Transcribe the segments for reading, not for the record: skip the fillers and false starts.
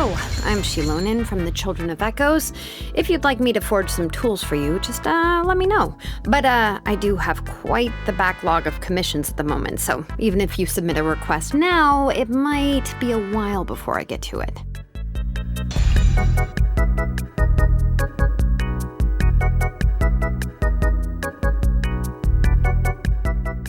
Hello, I'm Xilonen from the Children of Echoes. If you'd like me to forge some tools for you, just let me know. But I do have quite the backlog of commissions at the moment, so even if you submit a request now, it might be a while before I get to it.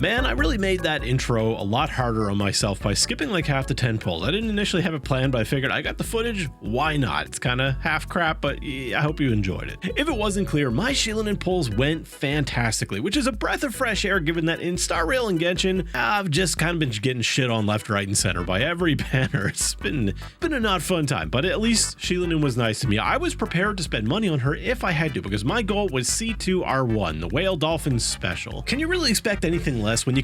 Man, I really made that intro a lot harder on myself by skipping like half the 10 pulls. I didn't initially have it planned, but I figured I got the footage, why not? It's kind of half crap, but I hope you enjoyed it. If it wasn't clear, my Xilonen pulls went fantastically, which is a breath of fresh air given that in Star Rail and Genshin, I've just kind of been getting shit on left, right, and center by every banner. It's been a not fun time, but at least Xilonen was nice to me. I was prepared to spend money on her if I had to, because my goal was C2R1, the Whale Dolphin Special. Can you really expect anything less when you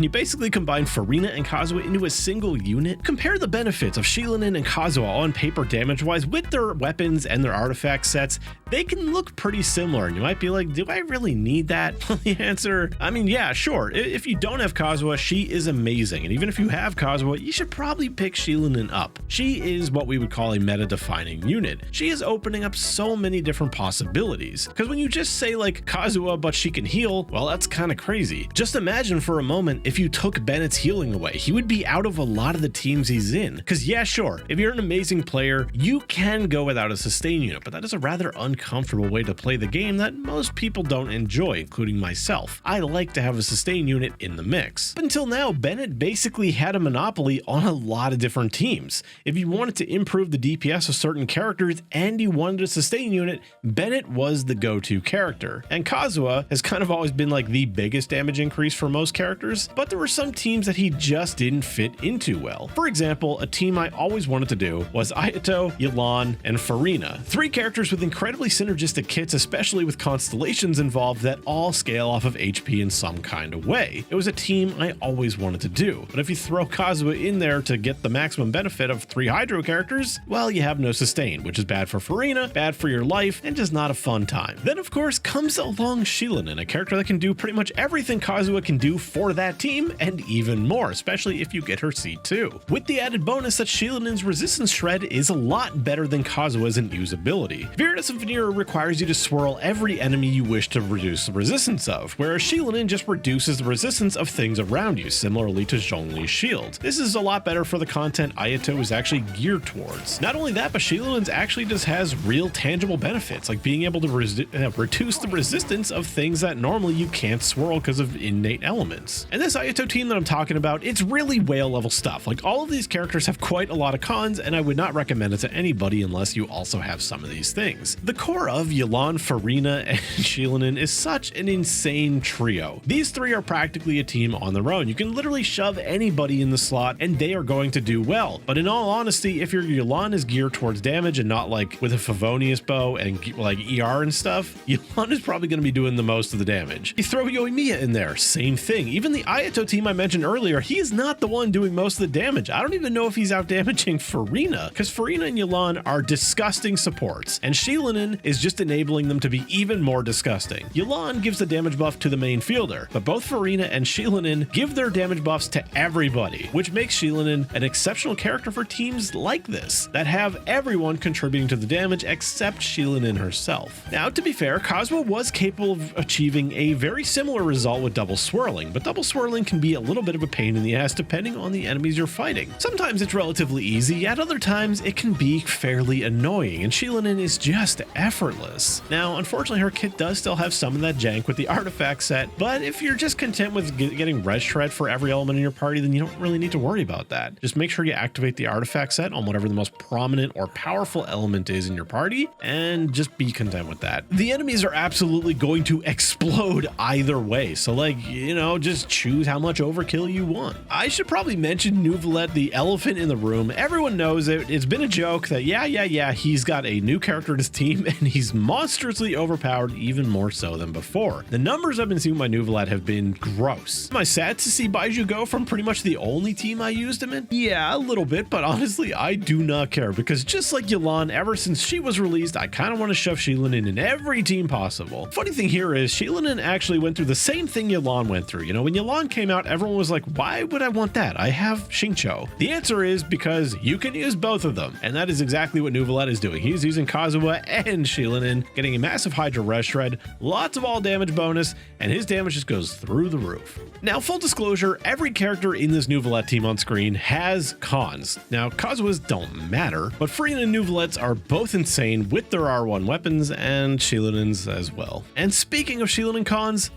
basically combine Furina and Kazuha into a single unit? Compare the benefits of Xilonen and Kazuha on paper damage-wise with their weapons and their artifact sets. They can look pretty similar, and you might be like, do I really need that? Well, the answer, I mean, yeah, sure. If you don't have Kazuha, she is amazing, and even if you have Kazuha, you should probably pick Xilonen up. She is what we would call a meta-defining unit. She is opening up so many different possibilities, because when you just say like Kazuha, but she can heal, well, that's kind of crazy. Just imagine for a moment if you took Bennett's healing away. He would be out of a lot of the teams he's in. Because yeah, sure, if you're an amazing player, you can go without a sustain unit, but that is a rather uncomfortable way to play the game that most people don't enjoy, including myself. I like to have a sustain unit in the mix. But until now, Bennett basically had a monopoly on a lot of different teams. If you wanted to improve the DPS of certain characters and you wanted a sustain unit, Bennett was the go-to character. And Kazuha has kind of always been like the biggest damage increase for most characters, but there were some teams that he just didn't fit into well. For example, a team I always wanted to do was Ayato, Xilonen, and Furina. Three characters with incredibly synergistic kits, especially with constellations involved that all scale off of HP in some kind of way. It was a team I always wanted to do, but if you throw Kazuha in there to get the maximum benefit of 3 Hydro characters, well, you have no sustain, which is bad for Furina, bad for your life, and just not a fun time. Then of course comes along Xilonen, a character that can do pretty much everything Kazuha can do for that team and even more, especially if you get her C2. With the added bonus that Xilonen's resistance shred is a lot better than Kazuha's in usability. Viridus of Veneer requires you to swirl every enemy you wish to reduce the resistance of, whereas Xilonen just reduces the resistance of things around you, similarly to Zhongli's shield. This is a lot better for the content Ayato is actually geared towards. Not only that, but Xilonen's actually just has real tangible benefits, like being able to reduce the resistance of things that normally you can't swirl because of innate elements. And this Ayato team that I'm talking about, it's really whale level stuff. Like, all of these characters have quite a lot of cons, and I would not recommend it to anybody unless you also have some of these things. The core of Xilonen, Furina, and Xilonen is such an insane trio. These three are practically a team on their own. You can literally shove anybody in the slot and they are going to do well. But in all honesty, if your Xilonen is geared towards damage and not like with a Favonius bow and like ER and stuff, Xilonen is probably going to be doing the most of the damage. You throw Yoimiya in there, same thing. Even the Ayato team I mentioned earlier, he is not the one doing most of the damage. I don't even know if he's out damaging Furina, because Furina and Xilonen are disgusting supports, and Xilonen is just enabling them to be even more disgusting. Xilonen gives the damage buff to the main fielder, but both Furina and Xilonen give their damage buffs to everybody, which makes Xilonen an exceptional character for teams like this, that have everyone contributing to the damage except Xilonen herself. Now, to be fair, Kazuha was capable of achieving a very similar result with double swirling, but double swirling can be a little bit of a pain in the ass depending on the enemies you're fighting. Sometimes it's relatively easy, at other times it can be fairly annoying, and Xilonen is just effortless. Now, unfortunately, her kit does still have some of that jank with the artifact set, but if you're just content with getting res shred for every element in your party, then you don't really need to worry about that. Just make sure you activate the artifact set on whatever the most prominent or powerful element is in your party, and just be content with that. The enemies are absolutely going to explode either way, so like, you know, just choose how much overkill you want. I should probably mention Neuvillette, the elephant in the room. Everyone knows it. It's been a joke that yeah, he's got a new character in his team and he's monstrously overpowered, even more so than before. The numbers I've been seeing with my Neuvillette have been gross. Am I sad to see Baiju go from pretty much the only team I used him in? Yeah, a little bit, but honestly, I do not care, because just like Xilonen, ever since she was released, I kind of want to shove Xilonen in every team possible. Funny thing here is, Xilonen actually went through the same thing Xilonen Xilonen went through. You know, when Xilonen came out, everyone was like, why would I want that? I have Xingqiu. The answer is because you can use both of them. And that is exactly what Neuvillette is doing. He's using Kazuha and Xilonen, getting a massive Hydra Res Shred, lots of all damage bonus, and his damage just goes through the roof. Now, full disclosure, every character in this Neuvillette team on screen has cons. Now, Kazuha's don't matter, but Freen and Neuvillette's are both insane with their R1 weapons and Xilonen's as well. And speaking of Xilonen cons,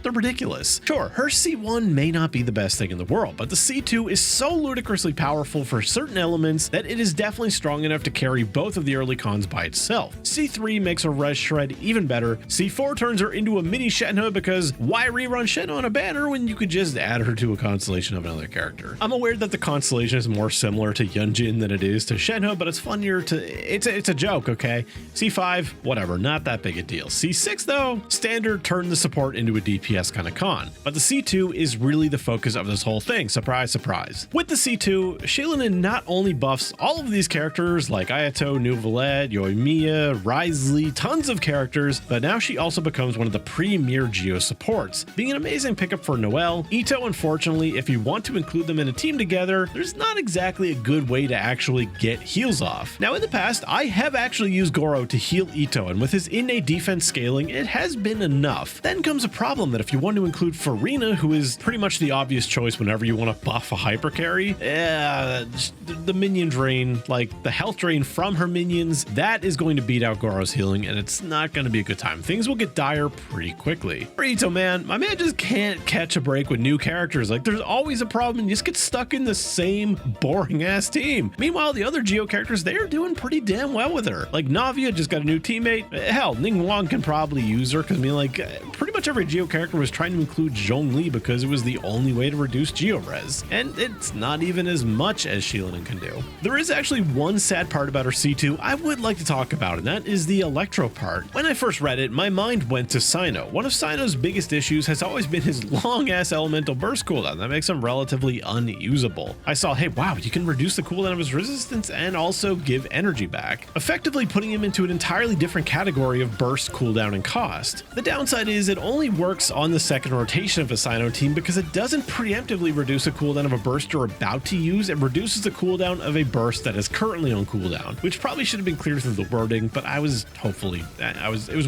they're ridiculous. Sure, her C1 may not be the best thing in the world, but the C2 is so ludicrously powerful for certain elements that it is definitely strong enough to carry both of the early cons by itself. C3 makes her Res Shred even better. C4 turns her into a mini Shenhe because why rerun Shenhe on a banner when you could just add her to a constellation of another character? I'm aware that the constellation is more similar to Yunjin than it is to Shenhe, but it's funnier to... It's a joke, okay? C5, whatever, not that big a deal. C6 though, standard turn the support into a DPS kind of con. But the C2 is really the focus of this whole thing. Surprise, surprise. With the C2, Xilonen not only buffs all of these characters like Ayato, Neuvillette, Yoimiya, Ratheil, tons of characters, but now she also becomes one of the premier Geo supports, being an amazing pickup for Noelle. Ito, unfortunately, if you want to include them in a team together, there's not exactly a good way to actually get heals off. Now, in the past, I have actually used Goro to heal Ito, and with his innate defense scaling, it has been enough. Then comes a problem that if you want to include Farina, who is pretty much the obvious choice whenever you want to buff a hyper carry, the minion drain, like the health drain from her minions, that is going to beat out Goro's healing, and it's not going to be a good time. Things will get dire pretty quickly. For Ito, man, my man just can't catch a break with new characters. Like, there's always a problem, and you just get stuck in the same boring ass team. Meanwhile, the other Geo characters, they are doing pretty damn well with her. Like, Navia just got a new teammate. Hell, Ningguang can probably use her, because I mean, like, pretty much every Geo character was trying to include Zhongli because it was the only way to reduce Geo Res, and it's not even as much as Xilonen can do. There is actually one sad part about her C2 I would like to talk about, and that is the Electro part. When I first read it, my mind went to Cyno. One of Cyno's biggest issues has always been his long-ass elemental burst cooldown that makes him relatively unusable. I saw, hey, wow, you can reduce the cooldown of his resistance and also give energy back, effectively putting him into an entirely different category of burst cooldown and cost. The downside is it only works on the second rotation of a Cyno team because it doesn't preemptively reduce a cooldown of a burst you're about to use. It reduces the cooldown of a burst that is currently on cooldown, which probably should have been clear through the wording, but it was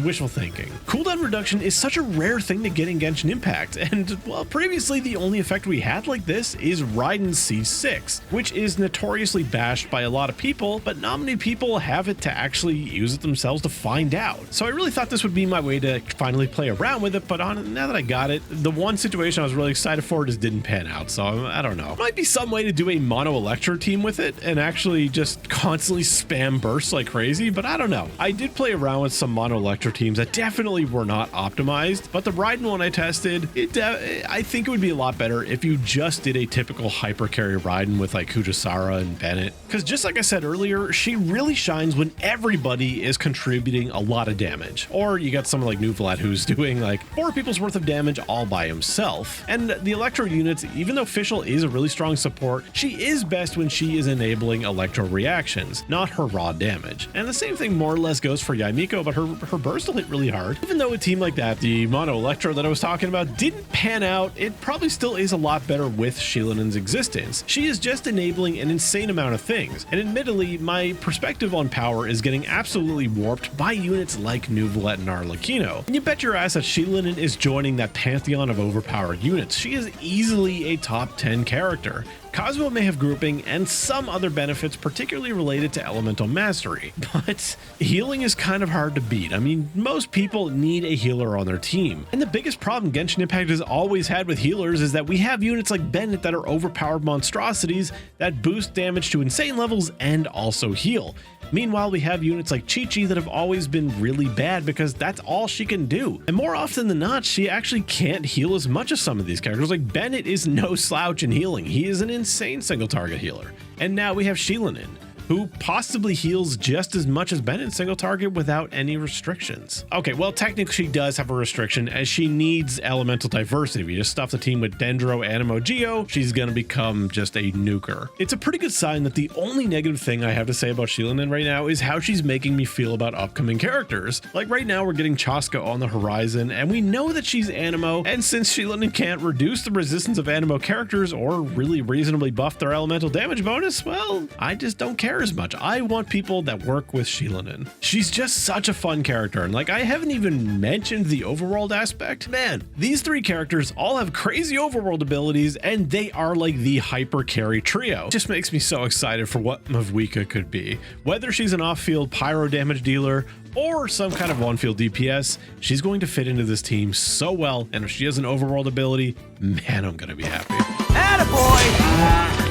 wishful thinking. Cooldown reduction is such a rare thing to get in Genshin Impact, and well, previously the only effect we had like this is Raiden's C6, which is notoriously bashed by a lot of people, but not many people have it to actually use it themselves to find out. So I really thought this would be my way to finally play around with it, but now that I got it, the one situation I was really excited for just didn't pan out, so I don't know. Might be some way to do a mono Electro team with it and actually just constantly spam bursts like crazy, but I don't know. I did play around with some mono Electro teams that definitely were not optimized, but the Raiden one I tested, I think it would be a lot better if you just did a typical hyper carry Raiden with like Kujisara and Bennett, because just like I said earlier, she really shines when everybody is contributing a lot of damage. Or you got someone like Neuvillette who's doing like 4 people's worth of damage all by himself. And the Electro units, even though Fischl is a really strong support, she is best when she is enabling Electro reactions, not her raw damage. And the same thing more or less goes for Yaimiko, but her burst will hit really hard. Even though a team like that, the mono Electro that I was talking about, didn't pan out, it probably still is a lot better with Xilonen's existence. She is just enabling an insane amount of things, and admittedly, my perspective on power is getting absolutely warped by units like Neuvillette and Arlecchino. And you bet your ass that Xilonen is joining that pantheon of overpowered units. She is easily a top 10 character. Kazuha may have grouping and some other benefits, particularly related to elemental mastery, but healing is kind of hard to beat. I mean, most people need a healer on their team, and the biggest problem Genshin Impact has always had with healers is that we have units like Bennett that are overpowered monstrosities that boost damage to insane levels and also heal. Meanwhile, we have units like Chi-Chi that have always been really bad because that's all she can do. And more often than not, she actually can't heal as much as some of these characters. Like Bennett is no slouch in healing. He is an insane single target healer. And now we have Xilonen. who possibly heals just as much as Ben in single target without any restrictions. Okay, well, technically she does have a restriction as she needs elemental diversity. If you just stuff the team with Dendro, Animo, Geo, she's gonna become just a nuker. It's a pretty good sign that the only negative thing I have to say about Xilonen right now is how she's making me feel about upcoming characters. Like right now we're getting Chaska on the horizon and we know that she's Animo, and since Xilonen can't reduce the resistance of Animo characters or really reasonably buff their elemental damage bonus, well, I just don't care as much. I want people that work with Xilonen. She's just such a fun character, and like I haven't even mentioned the overworld aspect. Man, these three characters all have crazy overworld abilities and they are like the hyper carry trio. It just makes me so excited for what Mavwika could be. Whether she's an off-field pyro damage dealer or some kind of on-field DPS, she's going to fit into this team so well, and if she has an overworld ability, man, I'm gonna be happy. Attaboy!